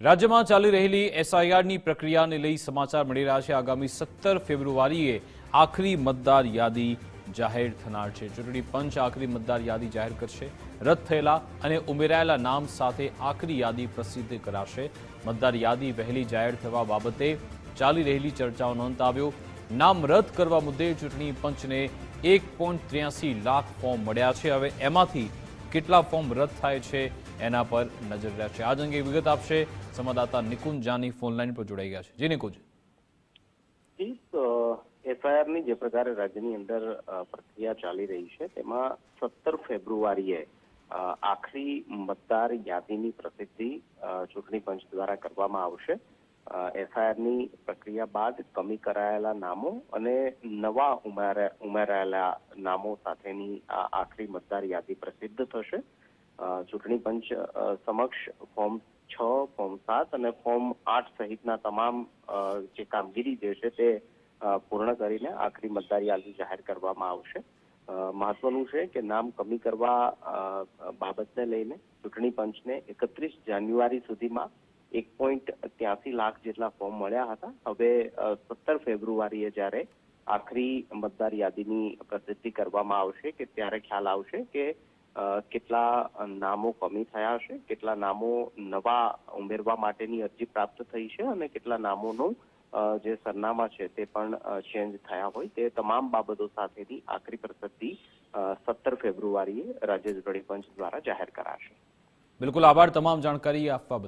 રાજ્યમાં ચાલી રહેલી એસઆઈઆરની પ્રક્રિયાને લઈ સમાચાર મળી રહ્યા છે। આગામી 17 ફેબ્રુઆરીએ આખરી મતદાર યાદી જાહેર થનાર છે। ચૂંટણી પંચ આખરી મતદાર યાદી જાહેર કરશે। રદ થયેલા અને ઉમેરાયેલા નામ સાથે આખરી યાદી પ્રસિદ્ધ કરાશે। મતદાર યાદી વહેલી જાહેર થવા બાબતે ચાલી રહેલી ચર્ચાઓનો અંત આવ્યો। નામ રદ કરવા મુદ્દે ચૂંટણી પંચને 1.83 લાખ ફોર્મ મળ્યા છે। હવે એમાંથી કેટલા ફોર્મ રદ થાય છે એના પર નજર રહેશે। આજ અંગે વિગત આપશે સંવાદદાતા નિકુંજ જાની ફોનલાઈન પર જોડાઈ ગયા છે। જી નિકુંજ। એફઆઈઆર ની જે પ્રકારે રાજ્યની અંદર પ્રક્રિયા ચાલી રહી છે તેમાં 17 ફેબ્રુઆરીએ આખરી મતદાર યાદીની પ્રસિદ્ધિ ચૂંટણી પંચ દ્વારા કરવામાં આવશે। એફઆઈઆરની પ્રક્રિયા બાદ કમી કરાયેલા નામો અને નવા ઉમેરાયેલા નામો સાથેની આખરી મતદાર યાદી પ્રસિદ્ધ થશે। ચૂંટણી પંચ સમક્ષ ફોર્મ 6, ફોર્મ 7 અને ફોર્મ 8 સહિતના તમામ જે કામગીરી જે છે તે પૂર્ણ કરીને આખરી મતદાર યાદી જાહેર કરવામાં આવશે। મહત્વનું છે કે નામ કમી કરવા બાબતને લઈને ચૂંટણી પંચને 31 જાન્યુઆરી સુધીમાં 1.83 લાખ જેટલા ફોર્મ મળ્યા હતા। હવે 17 ફેબ્રુઆરીએ જ્યારે આખરી મતદાર યાદીની પ્રસિદ્ધિ કરવામાં આવશે કે ત્યારે ખ્યાલ આવશે કે કેટલા નામો કમી થયા છે, કેટલા નામો નવા ઉમેરવા માટેની અરજી પ્રાપ્ત થઈ છે અને કેટલા નામોનું જે સરનામા છે તે પણ ચેન્જ થયા હોય તે તમામ બાબતો સાથેની આખરી પ્રસિદ્ધિ 17 ફેબ્રુઆરીએ રાજ્ય ચૂંટણી પંચ દ્વારા જાહેર કરાશે। બિલકુલ, આભાર તમામ જાણકારી આપવા બદલ।